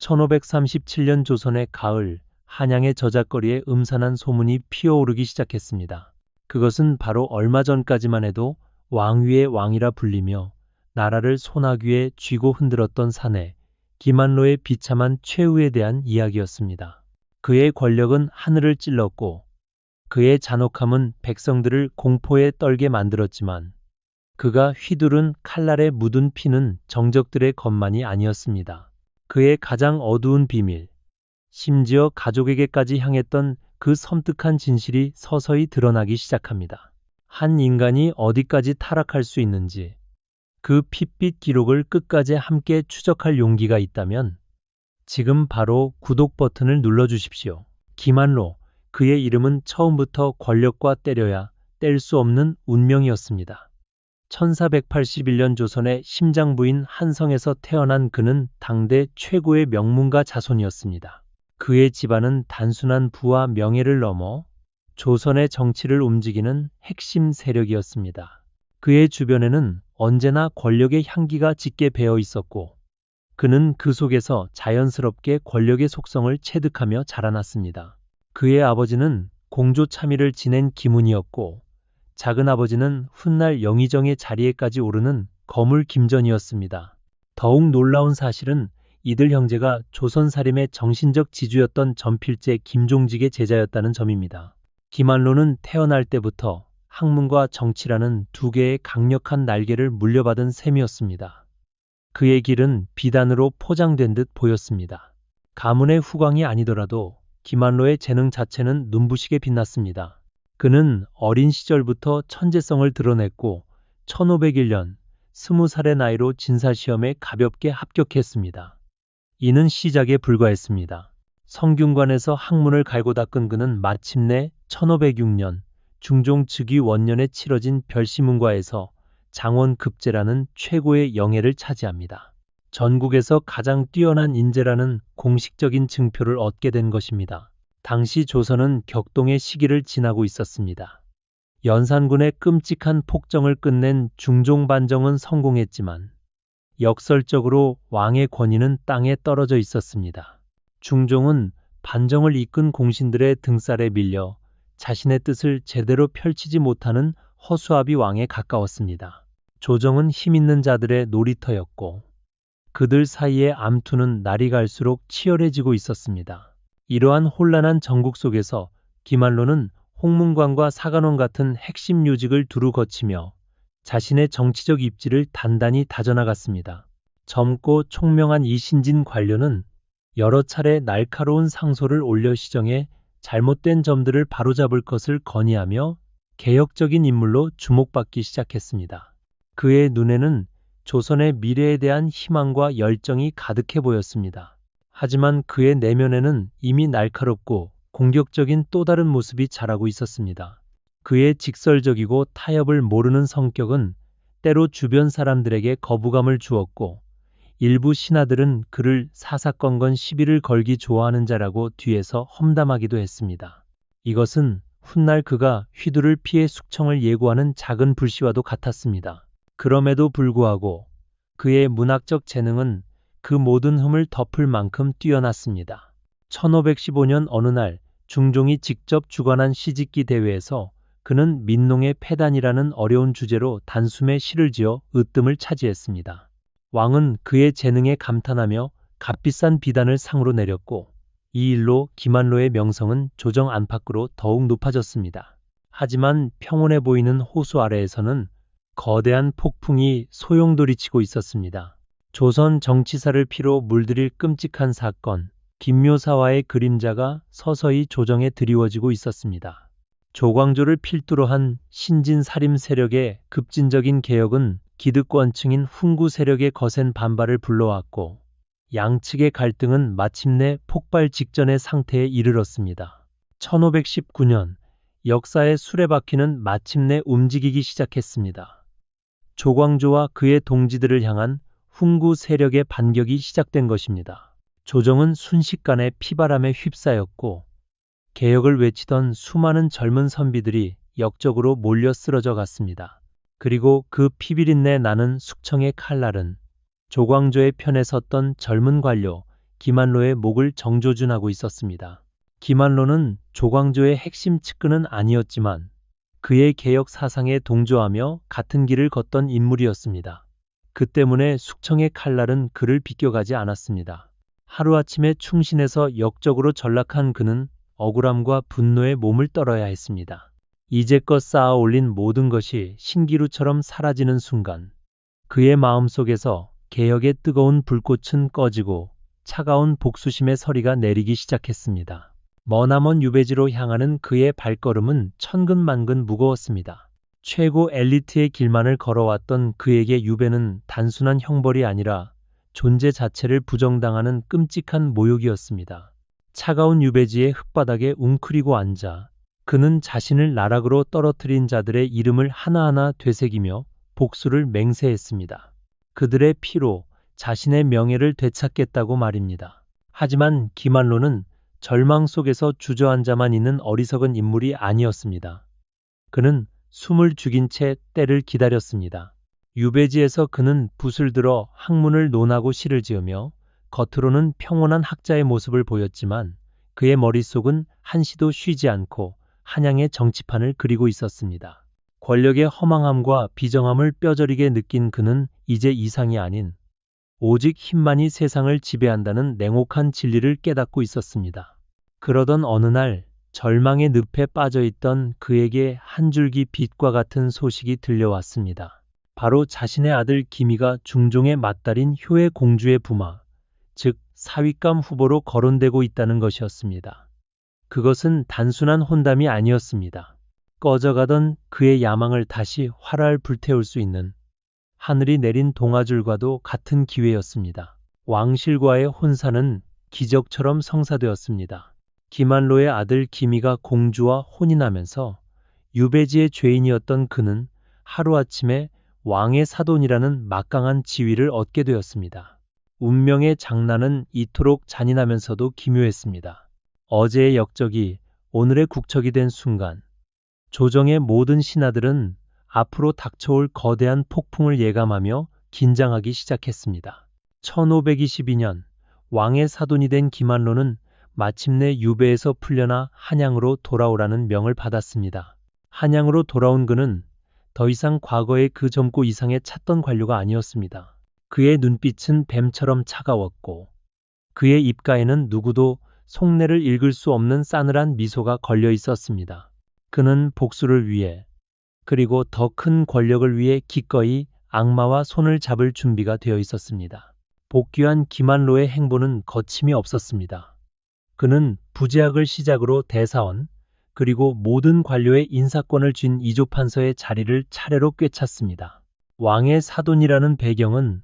1537년 조선의 가을, 한양의 저작거리에 음산한 소문이 피어오르기 시작했습니다. 그것은 바로 얼마 전까지만 해도 왕 위의 왕이라 불리며 나라를 소나귀에 쥐고 흔들었던 사내 김한로의 비참한 최후에 대한 이야기였습니다. 그의 권력은 하늘을 찔렀고 그의 잔혹함은 백성들을 공포에 떨게 만들었지만 그가 휘두른 칼날에 묻은 피는 정적들의 것만이 아니었습니다. 그의 가장 어두운 비밀, 심지어 가족에게까지 향했던 그 섬뜩한 진실이 서서히 드러나기 시작합니다. 한 인간이 어디까지 타락할 수 있는지, 그 핏빛 기록을 끝까지 함께 추적할 용기가 있다면 지금 바로 구독 버튼을 눌러주십시오. 김한로, 그의 이름은 처음부터 권력과 때려야 뗄 수 없는 운명이었습니다. 1481년 조선의 심장부인 한성에서 태어난 그는 당대 최고의 명문가 자손이었습니다. 그의 집안은 단순한 부와 명예를 넘어 조선의 정치를 움직이는 핵심 세력이었습니다. 그의 주변에는 언제나 권력의 향기가 짙게 배어 있었고 그는 그 속에서 자연스럽게 권력의 속성을 체득하며 자라났습니다. 그의 아버지는 공조참의를 지낸 기문이었고 작은 아버지는 훗날 영의정의 자리에까지 오르는 거물 김전이었습니다. 더욱 놀라운 사실은 이들 형제가 조선살림의 정신적 지주였던 전필제 김종직의 제자였다는 점입니다. 김한로는 태어날 때부터 학문과 정치라는 두 개의 강력한 날개를 물려받은 셈이었습니다. 그의 길은 비단으로 포장된 듯 보였습니다. 가문의 후광이 아니더라도 김한로의 재능 자체는 눈부시게 빛났습니다. 그는 어린 시절부터 천재성을 드러냈고 1501년 20살의 나이로 진사시험에 가볍게 합격했습니다. 이는 시작에 불과했습니다. 성균관에서 학문을 갈고 닦은 그는 마침내 1506년 중종 즉위 원년에 치러진 별시문과에서 장원급제라는 최고의 영예를 차지합니다. 전국에서 가장 뛰어난 인재라는 공식적인 증표를 얻게 된 것입니다. 당시 조선은 격동의 시기를 지나고 있었습니다. 연산군의 끔찍한 폭정을 끝낸 중종반정은 성공했지만 역설적으로 왕의 권위는 땅에 떨어져 있었습니다. 중종은 반정을 이끈 공신들의 등살에 밀려 자신의 뜻을 제대로 펼치지 못하는 허수아비 왕에 가까웠습니다. 조정은 힘있는 자들의 놀이터였고 그들 사이의 암투는 날이 갈수록 치열해지고 있었습니다. 이러한 혼란한 정국 속에서 김한로는 홍문관과 사간원 같은 핵심 요직을 두루 거치며 자신의 정치적 입지를 단단히 다져나갔습니다. 젊고 총명한 이신진 관료는 여러 차례 날카로운 상소를 올려 시정해 잘못된 점들을 바로잡을 것을 건의하며 개혁적인 인물로 주목받기 시작했습니다. 그의 눈에는 조선의 미래에 대한 희망과 열정이 가득해 보였습니다. 하지만 그의 내면에는 이미 날카롭고 공격적인 또 다른 모습이 자라고 있었습니다. 그의 직설적이고 타협을 모르는 성격은 때로 주변 사람들에게 거부감을 주었고 일부 신하들은 그를 사사건건 시비를 걸기 좋아하는 자라고 뒤에서 험담하기도 했습니다. 이것은 훗날 그가 휘두를 피해 숙청을 예고하는 작은 불씨와도 같았습니다. 그럼에도 불구하고 그의 문학적 재능은 그 모든 흠을 덮을 만큼 뛰어났습니다. 1515년 어느 날 중종이 직접 주관한 시집기 대회에서 그는 민농의 패단이라는 어려운 주제로 단숨에 시를 지어 으뜸을 차지했습니다. 왕은 그의 재능에 감탄하며 값비싼 비단을 상으로 내렸고 이 일로 김한로의 명성은 조정 안팎으로 더욱 높아졌습니다. 하지만 평온해 보이는 호수 아래에서는 거대한 폭풍이 소용돌이치고 있었습니다. 조선 정치사를 피로 물들일 끔찍한 사건, 김묘사화의 그림자가 서서히 조정에 드리워지고 있었습니다. 조광조를 필두로 한 신진 살림 세력의 급진적인 개혁은 기득권층인 훈구 세력의 거센 반발을 불러왔고 양측의 갈등은 마침내 폭발 직전의 상태에 이르렀습니다. 1519년 역사의 수레바퀴는 마침내 움직이기 시작했습니다. 조광조와 그의 동지들을 향한 훈구 세력의 반격이 시작된 것입니다. 조정은 순식간에 피바람에 휩싸였고 개혁을 외치던 수많은 젊은 선비들이 역적으로 몰려 쓰러져 갔습니다. 그리고 그 피비린내 나는 숙청의 칼날은 조광조의 편에 섰던 젊은 관료 기만로의 목을 정조준하고 있었습니다. 기만로는 조광조의 핵심 측근은 아니었지만 그의 개혁 사상에 동조하며 같은 길을 걷던 인물이었습니다. 그 때문에 숙청의 칼날은 그를 비껴가지 않았습니다. 하루아침에 충신에서 역적으로 전락한 그는 억울함과 분노에 몸을 떨어야 했습니다. 이제껏 쌓아 올린 모든 것이 신기루처럼 사라지는 순간 그의 마음속에서 개혁의 뜨거운 불꽃은 꺼지고 차가운 복수심의 서리가 내리기 시작했습니다. 머나먼 유배지로 향하는 그의 발걸음은 천근만근 무거웠습니다. 최고 엘리트의 길만을 걸어왔던 그에게 유배는 단순한 형벌이 아니라 존재 자체를 부정당하는 끔찍한 모욕이었습니다. 차가운 유배지의 흙바닥에 웅크리고 앉아 그는 자신을 나락으로 떨어뜨린 자들의 이름을 하나하나 되새기며 복수를 맹세했습니다. 그들의 피로 자신의 명예를 되찾겠다고 말입니다. 하지만 기만로는 절망 속에서 주저앉아만 있는 어리석은 인물이 아니었습니다. 그는 숨을 죽인 채 때를 기다렸습니다. 유배지에서 그는 붓을 들어 학문을 논하고 시를 지으며 겉으로는 평온한 학자의 모습을 보였지만 그의 머릿속은 한시도 쉬지 않고 한양의 정치판을 그리고 있었습니다. 권력의 허망함과 비정함을 뼈저리게 느낀 그는 이제 이상이 아닌 오직 힘만이 세상을 지배한다는 냉혹한 진리를 깨닫고 있었습니다. 그러던 어느 날 절망의 늪에 빠져있던 그에게 한 줄기 빛과 같은 소식이 들려왔습니다. 바로 자신의 아들 기미가 중종의 맏딸인 효의 공주의 부마, 즉 사윗감 후보로 거론되고 있다는 것이었습니다. 그것은 단순한 혼담이 아니었습니다. 꺼져가던 그의 야망을 다시 활활 불태울 수 있는 하늘이 내린 동아줄과도 같은 기회였습니다. 왕실과의 혼사는 기적처럼 성사되었습니다. 기만로의 아들 기미가 공주와 혼인하면서 유배지의 죄인이었던 그는 하루아침에 왕의 사돈이라는 막강한 지위를 얻게 되었습니다. 운명의 장난은 이토록 잔인하면서도 기묘했습니다. 어제의 역적이 오늘의 국적이 된 순간 조정의 모든 신하들은 앞으로 닥쳐올 거대한 폭풍을 예감하며 긴장하기 시작했습니다. 1522년 왕의 사돈이 된 기만로는 마침내 유배에서 풀려나 한양으로 돌아오라는 명을 받았습니다. 한양으로 돌아온 그는 더 이상 과거의 그 젊고 이상에 찼던 관료가 아니었습니다. 그의 눈빛은 뱀처럼 차가웠고 그의 입가에는 누구도 속내를 읽을 수 없는 싸늘한 미소가 걸려 있었습니다. 그는 복수를 위해 그리고 더 큰 권력을 위해 기꺼이 악마와 손을 잡을 준비가 되어 있었습니다. 복귀한 기만로의 행보는 거침이 없었습니다. 그는 부제학을 시작으로 대사원, 그리고 모든 관료의 인사권을 쥔 이조판서의 자리를 차례로 꿰찼습니다. 왕의 사돈이라는 배경은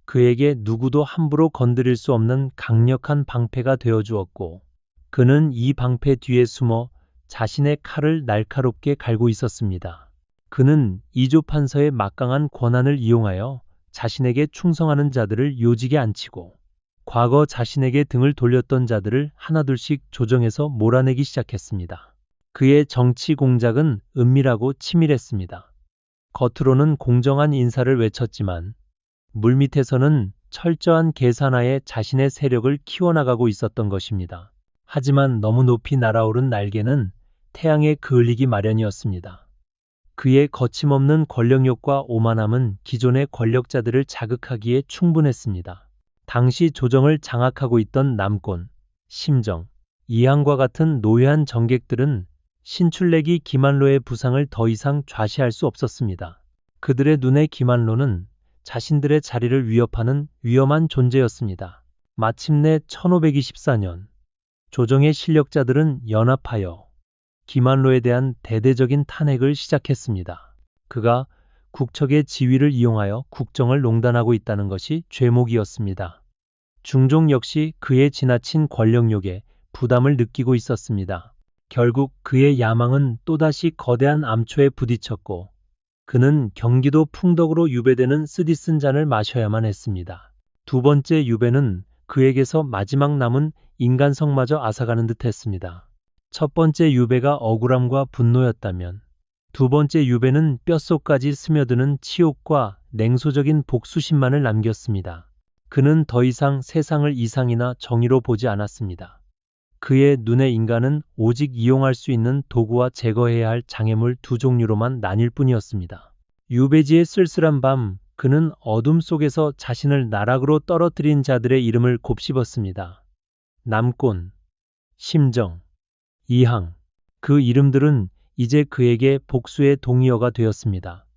그에게 누구도 함부로 건드릴 수 없는 강력한 방패가 되어주었고 그는 이 방패 뒤에 숨어 자신의 칼을 날카롭게 갈고 있었습니다. 그는 이조판서의 막강한 권한을 이용하여 자신에게 충성하는 자들을 요직에 앉히고 과거 자신에게 등을 돌렸던 자들을 하나둘씩 조정해서 몰아내기 시작했습니다. 그의 정치 공작은 은밀하고 치밀했습니다. 겉으로는 공정한 인사를 외쳤지만 물밑에서는 철저한 계산하에 자신의 세력을 키워나가고 있었던 것입니다. 하지만 너무 높이 날아오른 날개는 태양에 그을리기 마련이었습니다. 그의 거침없는 권력욕과 오만함은 기존의 권력자들을 자극하기에 충분했습니다. 당시 조정을 장악하고 있던 남권, 심정, 이항과 같은 노회한 정객들은 신출내기 기만로의 부상을 더 이상 좌시할 수 없었습니다. 그들의 눈에 기만로는 자신들의 자리를 위협하는 위험한 존재였습니다. 마침내 1524년 조정의 실력자들은 연합하여 기만로에 대한 대대적인 탄핵을 시작했습니다. 그가 국척의 지위를 이용하여 국정을 농단하고 있다는 것이 죄목이었습니다. 중종 역시 그의 지나친 권력욕에 부담을 느끼고 있었습니다. 결국 그의 야망은 또다시 거대한 암초에 부딪혔고 그는 경기도 풍덕으로 유배되는 쓰디쓴 잔을 마셔야만 했습니다. 두 번째 유배는 그에게서 마지막 남은 인간성마저 앗아가는 듯 했습니다. 첫 번째 유배가 억울함과 분노였다면 두 번째 유배는 뼛속까지 스며드는 치욕과 냉소적인 복수심만을 남겼습니다. 그는 더 이상 세상을 이상이나 정의로 보지 않았습니다. 그의 눈에 인간은 오직 이용할 수 있는 도구와 제거해야 할 장애물 두 종류로만 나뉠 뿐이었습니다. 유배지의 쓸쓸한 밤, 그는 어둠 속에서 자신을 나락으로 떨어뜨린 자들의 이름을 곱씹었습니다. 남곤, 심정, 이항. 그 이름들은 이제 그에게 복수의 동의어가 되었습니다.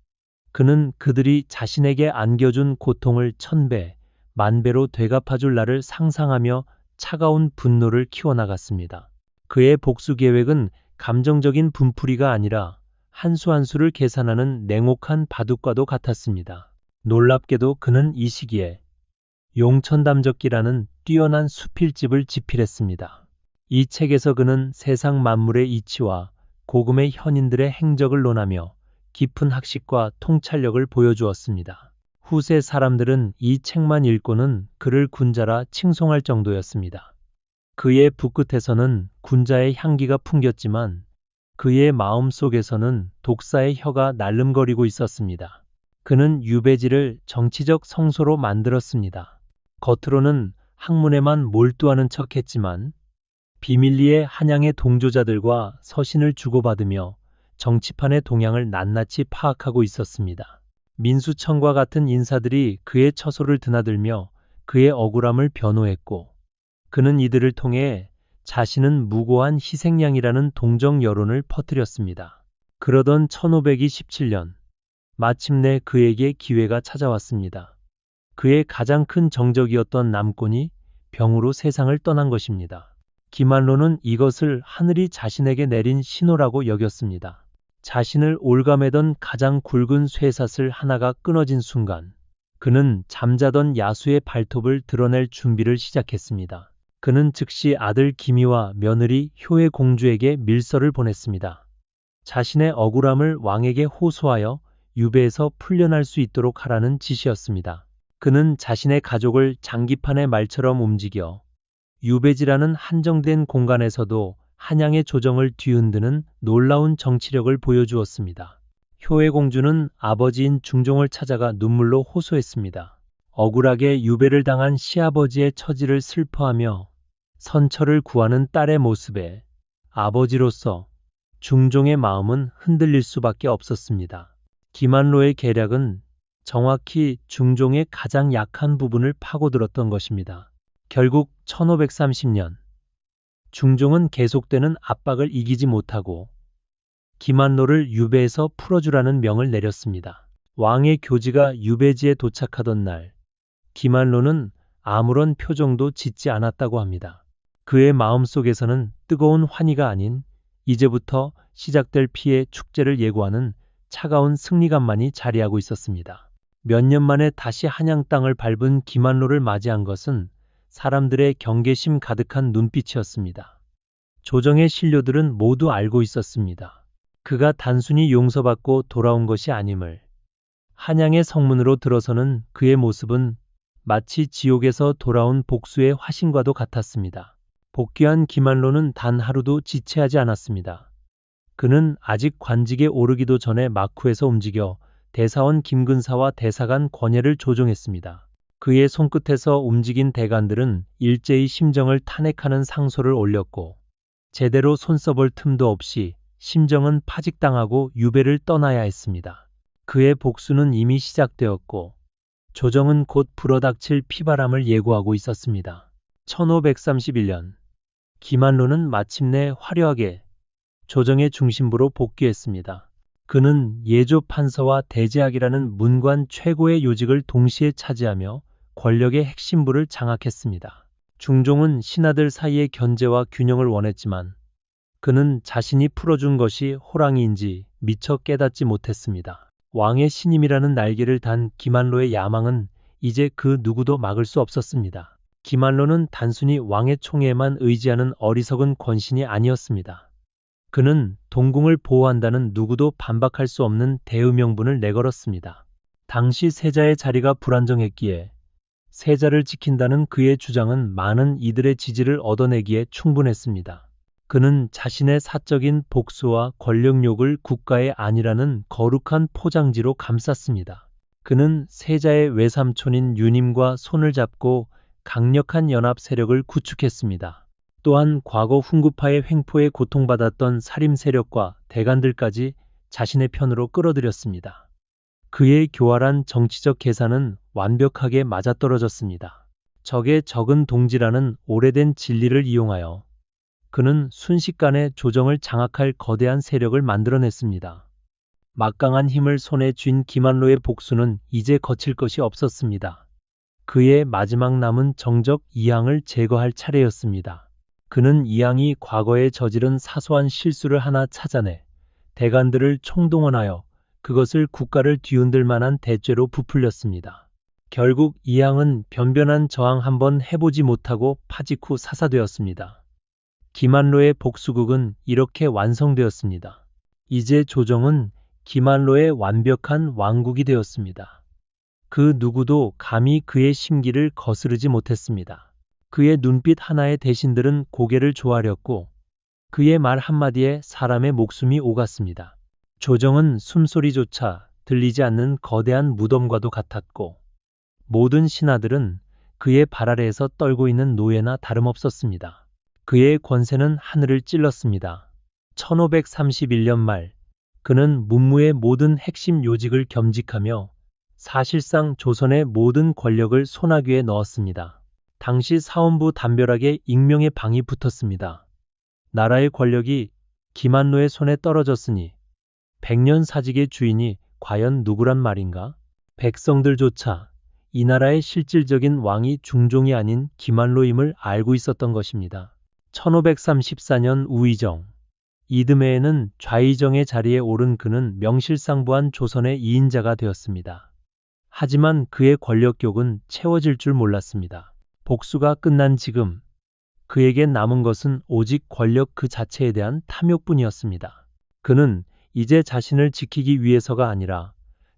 그는 그들이 자신에게 안겨준 고통을 1000배, 10,000배로 되갚아줄 날을 상상하며 차가운 분노를 키워나갔습니다. 그의 복수 계획은 감정적인 분풀이가 아니라 한 수 한 수를 계산하는 냉혹한 바둑과도 같았습니다. 놀랍게도 그는 이 시기에 용천담적기라는 뛰어난 수필집을 집필했습니다. 이 책에서 그는 세상 만물의 이치와 고금의 현인들의 행적을 논하며 깊은 학식과 통찰력을 보여주었습니다. 후세 사람들은 이 책만 읽고는 그를 군자라 칭송할 정도였습니다. 그의 붓끝에서는 군자의 향기가 풍겼지만 그의 마음 속에서는 독사의 혀가 날름거리고 있었습니다. 그는 유배지를 정치적 성소로 만들었습니다. 겉으로는 학문에만 몰두하는 척했지만 비밀리에 한양의 동조자들과 서신을 주고받으며 정치판의 동향을 낱낱이 파악하고 있었습니다. 민수청과 같은 인사들이 그의 처소를 드나들며 그의 억울함을 변호했고 그는 이들을 통해 자신은 무고한 희생양이라는 동정 여론을 퍼뜨렸습니다. 그러던 1527년 마침내 그에게 기회가 찾아왔습니다. 그의 가장 큰 정적이었던 남곤이 병으로 세상을 떠난 것입니다. 기만로는 이것을 하늘이 자신에게 내린 신호라고 여겼습니다. 자신을 올가매던 가장 굵은 쇠사슬 하나가 끊어진 순간 그는 잠자던 야수의 발톱을 드러낼 준비를 시작했습니다. 그는 즉시 아들 기미와 며느리 효의 공주에게 밀서를 보냈습니다. 자신의 억울함을 왕에게 호소하여 유배에서 풀려날 수 있도록 하라는 지시였습니다. 그는 자신의 가족을 장기판의 말처럼 움직여 유배지라는 한정된 공간에서도 한양의 조정을 뒤흔드는 놀라운 정치력을 보여주었습니다. 효의 공주는 아버지인 중종을 찾아가 눈물로 호소했습니다. 억울하게 유배를 당한 시아버지의 처지를 슬퍼하며 선처를 구하는 딸의 모습에 아버지로서 중종의 마음은 흔들릴 수밖에 없었습니다. 기만로의 계략은 정확히 중종의 가장 약한 부분을 파고들었던 것입니다. 결국 1530년 중종은 계속되는 압박을 이기지 못하고 기만로를 유배에서 풀어주라는 명을 내렸습니다. 왕의 교지가 유배지에 도착하던 날 기만로는 아무런 표정도 짓지 않았다고 합니다. 그의 마음속에서는 뜨거운 환희가 아닌 이제부터 시작될 피의 축제를 예고하는 차가운 승리감만이 자리하고 있었습니다. 몇 년 만에 다시 한양 땅을 밟은 기만로를 맞이한 것은 사람들의 경계심 가득한 눈빛이었습니다. 조정의 신료들은 모두 알고 있었습니다. 그가 단순히 용서받고 돌아온 것이 아님을. 한양의 성문으로 들어서는 그의 모습은 마치 지옥에서 돌아온 복수의 화신과도 같았습니다. 복귀한 기만로는 단 하루도 지체하지 않았습니다. 그는 아직 관직에 오르기도 전에 막후에서 움직여 대사원 김근사와 대사관 권예를 조종했습니다. 그의 손끝에서 움직인 대관들은 일제히 심정을 탄핵하는 상소를 올렸고 제대로 손 써볼 틈도 없이 심정은 파직당하고 유배를 떠나야 했습니다. 그의 복수는 이미 시작되었고 조정은 곧 불어닥칠 피바람을 예고하고 있었습니다. 1531년 기만로는 마침내 화려하게 조정의 중심부로 복귀했습니다. 그는 예조 판서와 대제학이라는 문관 최고의 요직을 동시에 차지하며 권력의 핵심부를 장악했습니다. 중종은 신하들 사이의 견제와 균형을 원했지만 그는 자신이 풀어준 것이 호랑이인지 미처 깨닫지 못했습니다. 왕의 신임이라는 날개를 단 기만로의 야망은 이제 그 누구도 막을 수 없었습니다. 기만로는 단순히 왕의 총애에만 의지하는 어리석은 권신이 아니었습니다. 그는 동궁을 보호한다는 누구도 반박할 수 없는 대의명분을 내걸었습니다. 당시 세자의 자리가 불안정했기에 세자를 지킨다는 그의 주장은 많은 이들의 지지를 얻어내기에 충분했습니다. 그는 자신의 사적인 복수와 권력욕을 국가의 안위라는 거룩한 포장지로 감쌌습니다. 그는 세자의 외삼촌인 유님과 손을 잡고 강력한 연합 세력을 구축했습니다. 또한 과거 훈구파의 횡포에 고통받았던 사림 세력과 대간들까지 자신의 편으로 끌어들였습니다. 그의 교활한 정치적 계산은 완벽하게 맞아떨어졌습니다. 적의 적은 동지라는 오래된 진리를 이용하여 그는 순식간에 조정을 장악할 거대한 세력을 만들어냈습니다. 막강한 힘을 손에 쥔 김한로의 복수는 이제 거칠 것이 없었습니다. 그의 마지막 남은 정적 이항을 제거할 차례였습니다. 그는 이항이 과거에 저지른 사소한 실수를 하나 찾아내 대간들을 총동원하여 그것을 국가를 뒤흔들 만한 대죄로 부풀렸습니다. 결국 이항은 변변한 저항 한번 해보지 못하고 파직 후 사사되었습니다. 김한로의 복수극은 이렇게 완성되었습니다. 이제 조정은 김한로의 완벽한 왕국이 되었습니다. 그 누구도 감히 그의 심기를 거스르지 못했습니다. 그의 눈빛 하나에 대신들은 고개를 조아렸고 그의 말 한마디에 사람의 목숨이 오갔습니다. 조정은 숨소리조차 들리지 않는 거대한 무덤과도 같았고 모든 신하들은 그의 발 아래에서 떨고 있는 노예나 다름없었습니다. 그의 권세는 하늘을 찔렀습니다. 1531년 말 그는 문무의 모든 핵심 요직을 겸직하며 사실상 조선의 모든 권력을 손아귀에 넣었습니다. 당시 사원부 담벼락에 익명의 방이 붙었습니다. 나라의 권력이 김한로의 손에 떨어졌으니 백년사직의 주인이 과연 누구란 말인가? 백성들조차 이 나라의 실질적인 왕이 중종이 아닌 김한로임을 알고 있었던 것입니다. 1534년 우의정 이듬해에는 좌의정의 자리에 오른 그는 명실상부한 조선의 2인자가 되었습니다. 하지만 그의 권력욕은 채워질 줄 몰랐습니다. 복수가 끝난 지금 그에게 남은 것은 오직 권력 그 자체에 대한 탐욕뿐이었습니다. 그는 이제 자신을 지키기 위해서가 아니라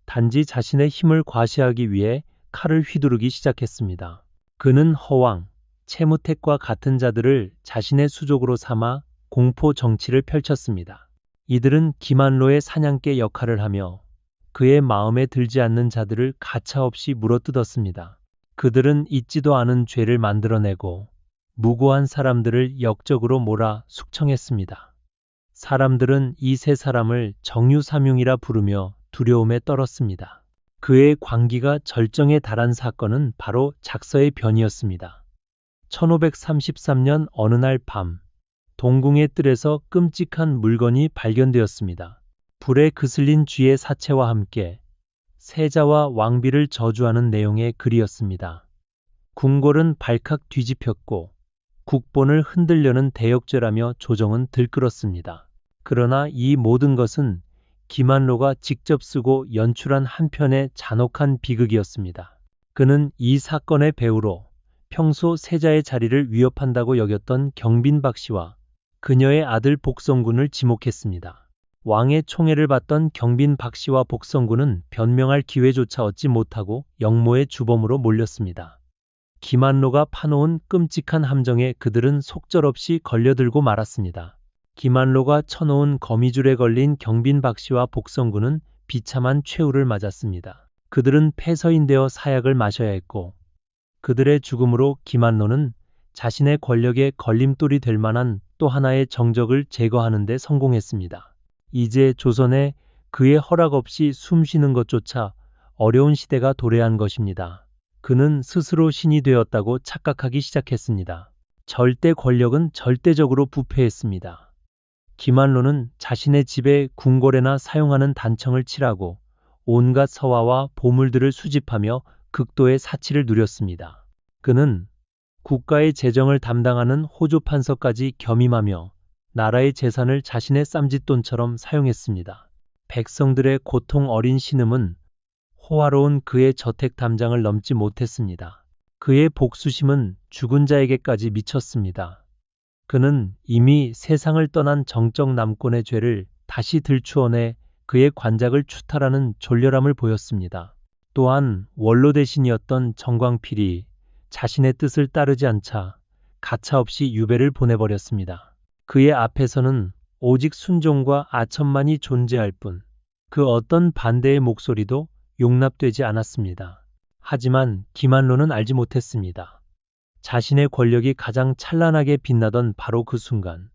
단지 자신의 힘을 과시하기 위해 칼을 휘두르기 시작했습니다. 그는 허왕, 채무택과 같은 자들을 자신의 수족으로 삼아 공포 정치를 펼쳤습니다. 이들은 김한로의 사냥개 역할을 하며 그의 마음에 들지 않는 자들을 가차없이 물어뜯었습니다. 그들은 잊지도 않은 죄를 만들어내고 무고한 사람들을 역적으로 몰아 숙청했습니다. 사람들은 이 세 사람을 정유삼흉이라 부르며 두려움에 떨었습니다. 그의 광기가 절정에 달한 사건은 바로 작서의 변이었습니다. 1533년 어느 날 밤 동궁의 뜰에서 끔찍한 물건이 발견되었습니다. 불에 그슬린 쥐의 사체와 함께 세자와 왕비를 저주하는 내용의 글이었습니다. 궁궐은 발칵 뒤집혔고 국본을 흔들려는 대역죄라며 조정은 들끓었습니다. 그러나 이 모든 것은 김한로가 직접 쓰고 연출한 한 편의 잔혹한 비극이었습니다. 그는 이 사건의 배우로 평소 세자의 자리를 위협한다고 여겼던 경빈 박씨와 그녀의 아들 복성군을 지목했습니다. 왕의 총애를 받던 경빈 박씨와 복성군은 변명할 기회조차 얻지 못하고 영모의 주범으로 몰렸습니다. 김한로가 파놓은 끔찍한 함정에 그들은 속절없이 걸려들고 말았습니다. 김한로가 쳐놓은 거미줄에 걸린 경빈 박씨와 복성군은 비참한 최후를 맞았습니다. 그들은 폐서인되어 사약을 마셔야 했고 그들의 죽음으로 김한로는 자신의 권력에 걸림돌이 될 만한 또 하나의 정적을 제거하는 데 성공했습니다. 이제 조선에 그의 허락 없이 숨쉬는 것조차 어려운 시대가 도래한 것입니다. 그는 스스로 신이 되었다고 착각하기 시작했습니다. 절대 권력은 절대적으로 부패했습니다. 김한로는 자신의 집에 궁궐에나 사용하는 단청을 칠하고 온갖 서화와 보물들을 수집하며 극도의 사치를 누렸습니다. 그는 국가의 재정을 담당하는 호조판서까지 겸임하며 나라의 재산을 자신의 쌈짓돈처럼 사용했습니다. 백성들의 고통 어린 신음은 호화로운 그의 저택 담장을 넘지 못했습니다. 그의 복수심은 죽은 자에게까지 미쳤습니다. 그는 이미 세상을 떠난 정적 남권의 죄를 다시 들추어내 그의 관작을 추탈하는 졸렬함을 보였습니다. 또한 원로 대신이었던 정광필이 자신의 뜻을 따르지 않자 가차없이 유배를 보내버렸습니다. 그의 앞에서는 오직 순종과 아첨만이 존재할 뿐 그 어떤 반대의 목소리도 용납되지 않았습니다. 하지만 기만로는 알지 못했습니다. 자신의 권력이 가장 찬란하게 빛나던 바로 그 순간,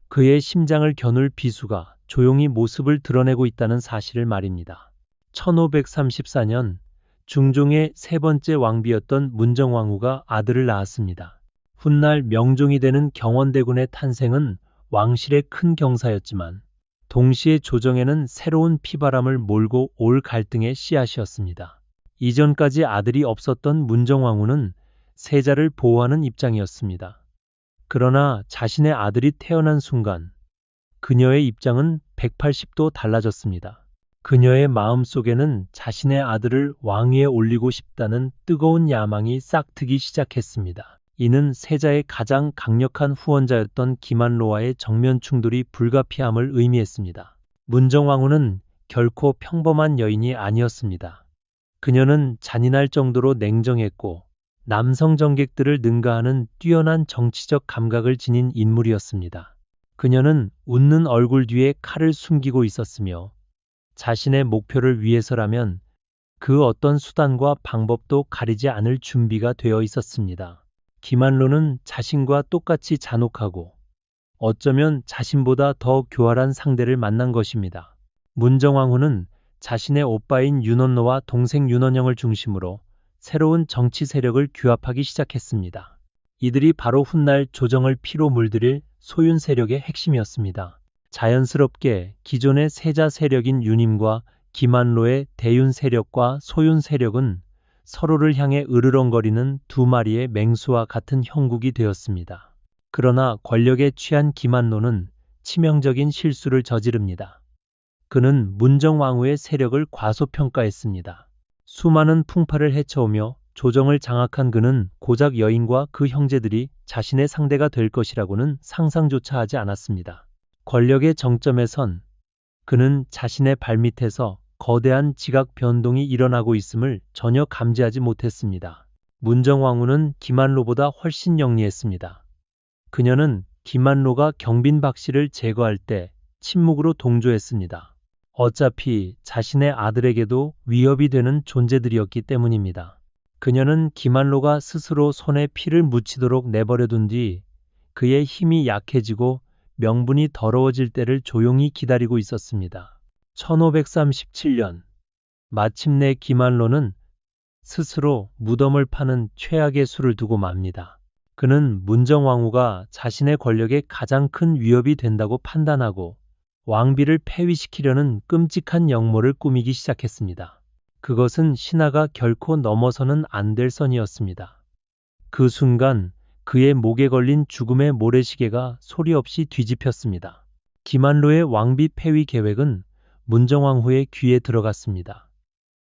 그의 심장을 겨눌 비수가 조용히 모습을 드러내고 있다는 사실을 말입니다. 1534년 중종의 세 번째 왕비였던 문정왕후가 아들을 낳았습니다. 훗날 명종이 되는 경원대군의 탄생은 왕실의 큰 경사였지만 동시에 조정에는 새로운 피바람을 몰고 올 갈등의 씨앗이었습니다. 이전까지 아들이 없었던 문정왕후는 세자를 보호하는 입장이었습니다. 그러나 자신의 아들이 태어난 순간 그녀의 입장은 180도 달라졌습니다. 그녀의 마음속에는 자신의 아들을 왕위에 올리고 싶다는 뜨거운 야망이 싹트기 시작했습니다. 이는 세자의 가장 강력한 후원자였던 기만로와의 정면 충돌이 불가피함을 의미했습니다. 문정왕후는 결코 평범한 여인이 아니었습니다. 그녀는 잔인할 정도로 냉정했고 남성 정객들을 능가하는 뛰어난 정치적 감각을 지닌 인물이었습니다. 그녀는 웃는 얼굴 뒤에 칼을 숨기고 있었으며 자신의 목표를 위해서라면 그 어떤 수단과 방법도 가리지 않을 준비가 되어 있었습니다. 기만로는 자신과 똑같이 잔혹하고 어쩌면 자신보다 더 교활한 상대를 만난 것입니다. 문정왕후는 자신의 오빠인 윤원노와 동생 윤원영을 중심으로 새로운 정치 세력을 규합하기 시작했습니다. 이들이 바로 훗날 조정을 피로 물들일 소윤 세력의 핵심이었습니다. 자연스럽게 기존의 세자 세력인 윤임과 기만로의 대윤 세력과 소윤 세력은 서로를 향해 으르렁거리는 두 마리의 맹수와 같은 형국이 되었습니다. 그러나 권력에 취한 기만로는 치명적인 실수를 저지릅니다. 그는 문정왕후의 세력을 과소평가했습니다. 수많은 풍파를 헤쳐오며 조정을 장악한 그는 고작 여인과 그 형제들이 자신의 상대가 될 것이라고는 상상조차 하지 않았습니다. 권력의 정점에 선 그는 자신의 발밑에서 거대한 지각 변동이 일어나고 있음을 전혀 감지하지 못했습니다. 문정왕후는 기만로보다 훨씬 영리했습니다. 그녀는 기만로가 경빈 박씨를 제거할 때 침묵으로 동조했습니다. 어차피 자신의 아들에게도 위협이 되는 존재들이었기 때문입니다. 그녀는 기만로가 스스로 손에 피를 묻히도록 내버려둔 뒤 그의 힘이 약해지고 명분이 더러워질 때를 조용히 기다리고 있었습니다. 1537년 마침내 기만로는 스스로 무덤을 파는 최악의 수를 두고 맙니다. 그는 문정왕후가 자신의 권력에 가장 큰 위협이 된다고 판단하고 왕비를 폐위시키려는 끔찍한 역모를 꾸미기 시작했습니다. 그것은 신하가 결코 넘어서는 안 될 선이었습니다. 그 순간 그의 목에 걸린 죽음의 모래시계가 소리 없이 뒤집혔습니다. 기만로의 왕비 폐위 계획은 문정왕후의 귀에 들어갔습니다.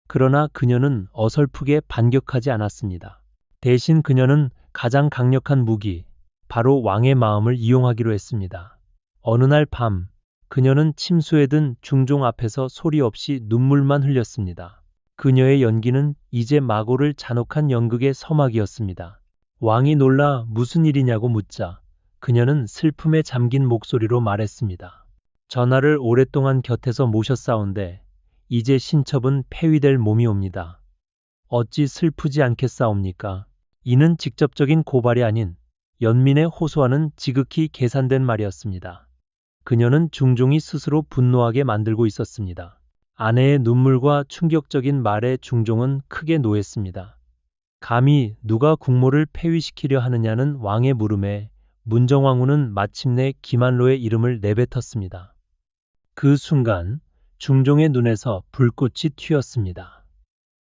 그러나 그녀는 어설프게 반격하지 않았습니다. 대신 그녀는 가장 강력한 무기, 바로 왕의 마음을 이용하기로 했습니다. 어느 날 밤, 그녀는 침수에 든 중종 앞에서 소리 없이 눈물만 흘렸습니다. 그녀의 연기는 이제 마고를 잔혹한 연극의 서막이었습니다. 왕이 놀라 무슨 일이냐고 묻자 그녀는 슬픔에 잠긴 목소리로 말했습니다. 전하를 오랫동안 곁에서 모셨사온데 이제 신첩은 폐위될 몸이 옵니다. 어찌 슬프지 않겠사옵니까? 이는 직접적인 고발이 아닌 연민의 호소하는 지극히 계산된 말이었습니다. 그녀는 중종이 스스로 분노하게 만들고 있었습니다. 아내의 눈물과 충격적인 말에 중종은 크게 노했습니다. 감히 누가 국모를 폐위시키려 하느냐는 왕의 물음에 문정왕후는 마침내 기만로의 이름을 내뱉었습니다. 그 순간 중종의 눈에서 불꽃이 튀었습니다.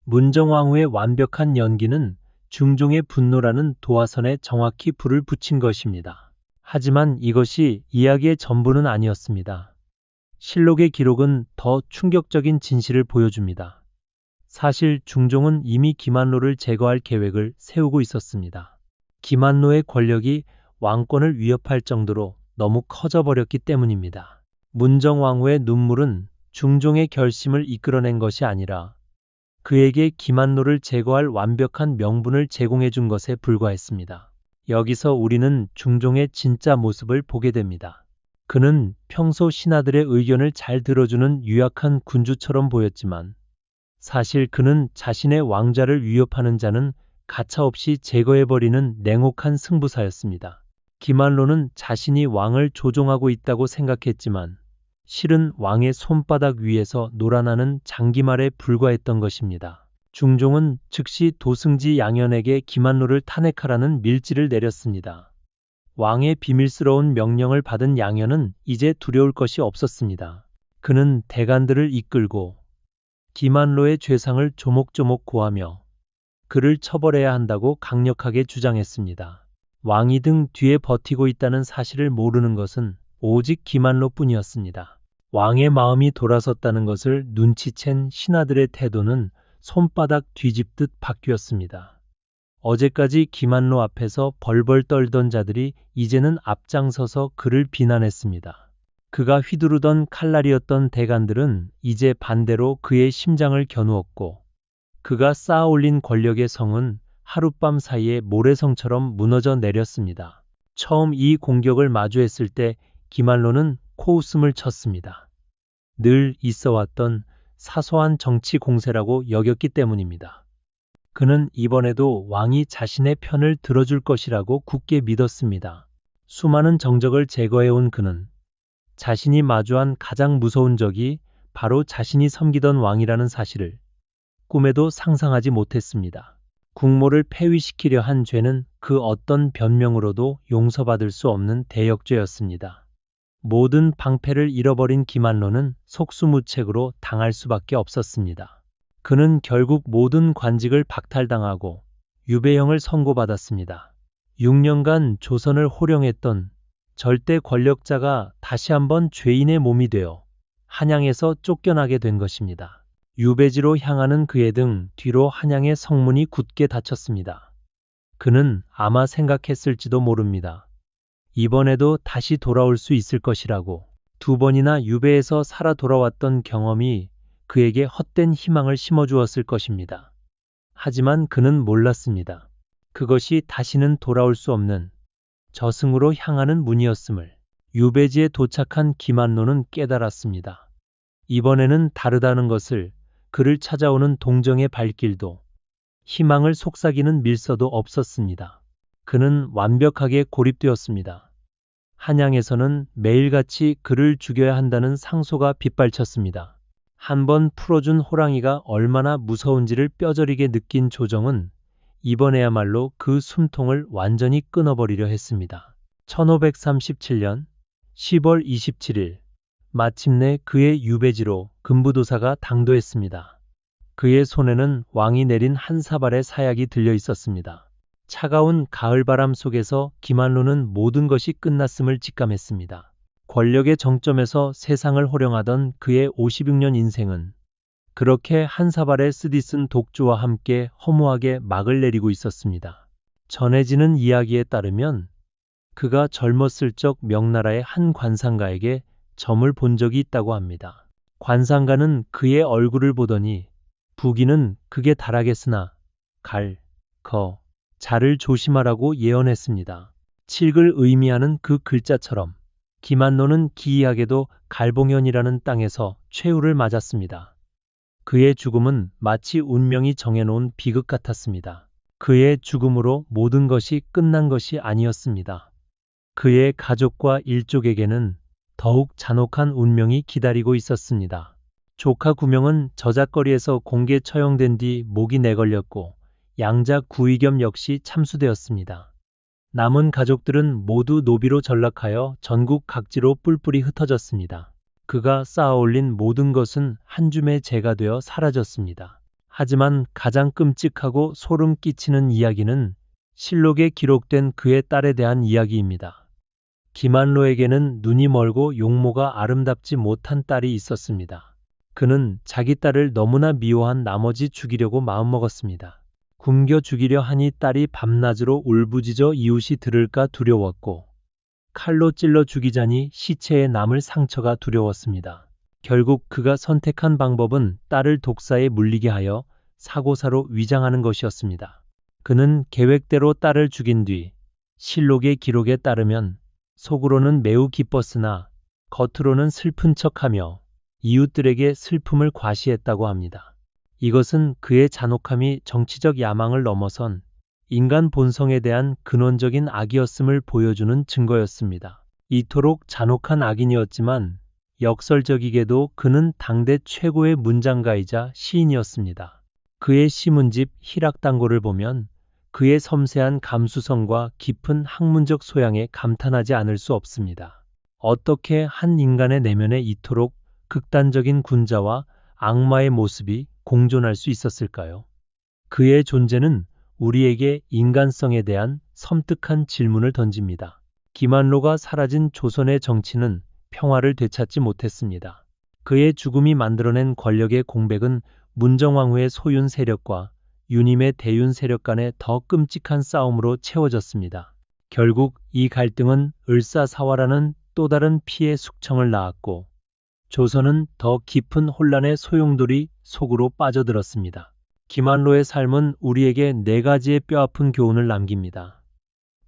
문정왕후의 완벽한 연기는 중종의 분노라는 도화선에 정확히 불을 붙인 것입니다. 하지만 이것이 이야기의 전부는 아니었습니다. 실록의 기록은 더 충격적인 진실을 보여줍니다. 사실 중종은 이미 기만로를 제거할 계획을 세우고 있었습니다. 기만로의 권력이 왕권을 위협할 정도로 너무 커져버렸기 때문입니다. 문정왕후의 눈물은 중종의 결심을 이끌어낸 것이 아니라 그에게 기만로를 제거할 완벽한 명분을 제공해 준 것에 불과했습니다. 여기서 우리는 중종의 진짜 모습을 보게 됩니다. 그는 평소 신하들의 의견을 잘 들어주는 유약한 군주처럼 보였지만 사실 그는 자신의 왕좌를 위협하는 자는 가차없이 제거해버리는 냉혹한 승부사였습니다. 기말로는 자신이 왕을 조종하고 있다고 생각했지만 실은 왕의 손바닥 위에서 놀아나는 장기말에 불과했던 것입니다. 중종은 즉시 도승지 양현에게 기만로를 탄핵하라는 밀지를 내렸습니다. 왕의 비밀스러운 명령을 받은 양현은 이제 두려울 것이 없었습니다. 그는 대간들을 이끌고 기만로의 죄상을 조목조목 고하며 그를 처벌해야 한다고 강력하게 주장했습니다. 왕이 등 뒤에 버티고 있다는 사실을 모르는 것은 오직 기만로뿐이었습니다. 왕의 마음이 돌아섰다는 것을 눈치챈 신하들의 태도는 손바닥 뒤집듯 바뀌었습니다. 어제까지 기만로 앞에서 벌벌 떨던 자들이 이제는 앞장서서 그를 비난했습니다. 그가 휘두르던 칼날이었던 대간들은 이제 반대로 그의 심장을 겨누었고 그가 쌓아올린 권력의 성은 하룻밤 사이에 모래성처럼 무너져 내렸습니다. 처음 이 공격을 마주했을 때 기말로는 코웃음을 쳤습니다. 늘 있어왔던 사소한 정치 공세라고 여겼기 때문입니다. 그는 이번에도 왕이 자신의 편을 들어줄 것이라고 굳게 믿었습니다. 수많은 정적을 제거해온 그는 자신이 마주한 가장 무서운 적이 바로 자신이 섬기던 왕이라는 사실을 꿈에도 상상하지 못했습니다. 국모를 폐위시키려 한 죄는 그 어떤 변명으로도 용서받을 수 없는 대역죄였습니다. 모든 방패를 잃어버린 기만로는 속수무책으로 당할 수밖에 없었습니다. 그는 결국 모든 관직을 박탈당하고 유배형을 선고받았습니다. 6년간 조선을 호령했던 절대 권력자가 다시 한번 죄인의 몸이 되어 한양에서 쫓겨나게 된 것입니다. 유배지로 향하는 그의 등 뒤로 한양의 성문이 굳게 닫혔습니다. 그는 아마 생각했을지도 모릅니다. 이번에도 다시 돌아올 수 있을 것이라고. 2번이나 유배에서 살아 돌아왔던 경험이 그에게 헛된 희망을 심어주었을 것입니다. 하지만 그는 몰랐습니다. 그것이 다시는 돌아올 수 없는 저승으로 향하는 문이었음을. 유배지에 도착한 기만로는 깨달았습니다. 이번에는 다르다는 것을. 그를 찾아오는 동정의 발길도 희망을 속삭이는 밀서도 없었습니다. 그는 완벽하게 고립되었습니다. 한양에서는 매일같이 그를 죽여야 한다는 상소가 빗발쳤습니다. 한번 풀어준 호랑이가 얼마나 무서운지를 뼈저리게 느낀 조정은 이번에야말로 그 숨통을 완전히 끊어버리려 했습니다. 1537년 10월 27일 마침내 그의 유배지로 금부도사가 당도했습니다. 그의 손에는 왕이 내린 한 사발의 사약이 들려 있었습니다. 차가운 가을바람 속에서 기만로는 모든 것이 끝났음을 직감했습니다. 권력의 정점에서 세상을 호령하던 그의 56년 인생은 그렇게 한 사발의 쓰디쓴 독주와 함께 허무하게 막을 내리고 있었습니다. 전해지는 이야기에 따르면 그가 젊었을 적 명나라의 한 관상가에게 점을 본 적이 있다고 합니다. 관상가는 그의 얼굴을 보더니 부귀는 극에 달하겠으나 자를 조심하라고 예언했습니다. 칠글 의미하는 그 글자처럼 기만로는 기이하게도 갈봉현이라는 땅에서 최후를 맞았습니다. 그의 죽음은 마치 운명이 정해놓은 비극 같았습니다. 그의 죽음으로 모든 것이 끝난 것이 아니었습니다. 그의 가족과 일족에게는 더욱 잔혹한 운명이 기다리고 있었습니다. 조카 구명은 저작거리에서 공개 처형된 뒤 목이 내걸렸고 양자 구의겸 역시 참수되었습니다. 남은 가족들은 모두 노비로 전락하여 전국 각지로 뿔뿔이 흩어졌습니다. 그가 쌓아올린 모든 것은 한 줌의 재가 되어 사라졌습니다. 하지만 가장 끔찍하고 소름 끼치는 이야기는 실록에 기록된 그의 딸에 대한 이야기입니다. 기만로에게는 눈이 멀고 용모가 아름답지 못한 딸이 있었습니다. 그는 자기 딸을 너무나 미워한 나머지 죽이려고 마음먹었습니다. 굶겨 죽이려 하니 딸이 밤낮으로 울부짖어 이웃이 들을까 두려웠고 칼로 찔러 죽이자니 시체에 남을 상처가 두려웠습니다. 결국 그가 선택한 방법은 딸을 독사에 물리게 하여 사고사로 위장하는 것이었습니다. 그는 계획대로 딸을 죽인 뒤 실록의 기록에 따르면 속으로는 매우 기뻤으나 겉으로는 슬픈 척하며 이웃들에게 슬픔을 과시했다고 합니다. 이것은 그의 잔혹함이 정치적 야망을 넘어선 인간 본성에 대한 근원적인 악이었음을 보여주는 증거였습니다. 이토록 잔혹한 악인이었지만 역설적이게도 그는 당대 최고의 문장가이자 시인이었습니다. 그의 시문집 희락당고를 보면 그의 섬세한 감수성과 깊은 학문적 소양에 감탄하지 않을 수 없습니다. 어떻게 한 인간의 내면에 이토록 극단적인 군자와 악마의 모습이 공존할 수 있었을까요? 그의 존재는 우리에게 인간성에 대한 섬뜩한 질문을 던집니다. 김한로가 사라진 조선의 정치는 평화를 되찾지 못했습니다. 그의 죽음이 만들어낸 권력의 공백은 문정왕후의 소윤 세력과 유님의 대윤 세력 간의 더 끔찍한 싸움으로 채워졌습니다. 결국 이 갈등은 을사사화라는 또 다른 피해 숙청을 낳았고 조선은 더 깊은 혼란의 소용돌이 속으로 빠져들었습니다. 김한로의 삶은 우리에게 네 가지의 뼈아픈 교훈을 남깁니다.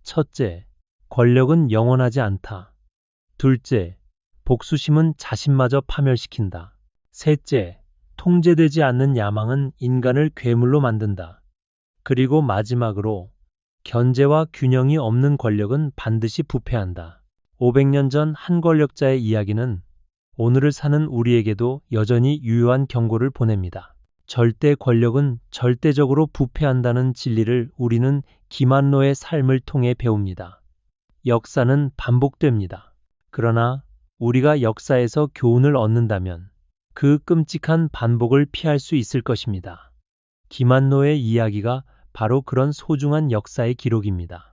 첫째, 권력은 영원하지 않다. 둘째, 복수심은 자신마저 파멸시킨다. 셋째, 통제되지 않는 야망은 인간을 괴물로 만든다. 그리고 마지막으로 견제와 균형이 없는 권력은 반드시 부패한다. 500년 전 한 권력자의 이야기는 오늘을 사는 우리에게도 여전히 유효한 경고를 보냅니다. 절대 권력은 절대적으로 부패한다는 진리를 우리는 김한로의 삶을 통해 배웁니다. 역사는 반복됩니다. 그러나 우리가 역사에서 교훈을 얻는다면 그 끔찍한 반복을 피할 수 있을 것입니다. 김한로의 이야기가 바로 그런 소중한 역사의 기록입니다.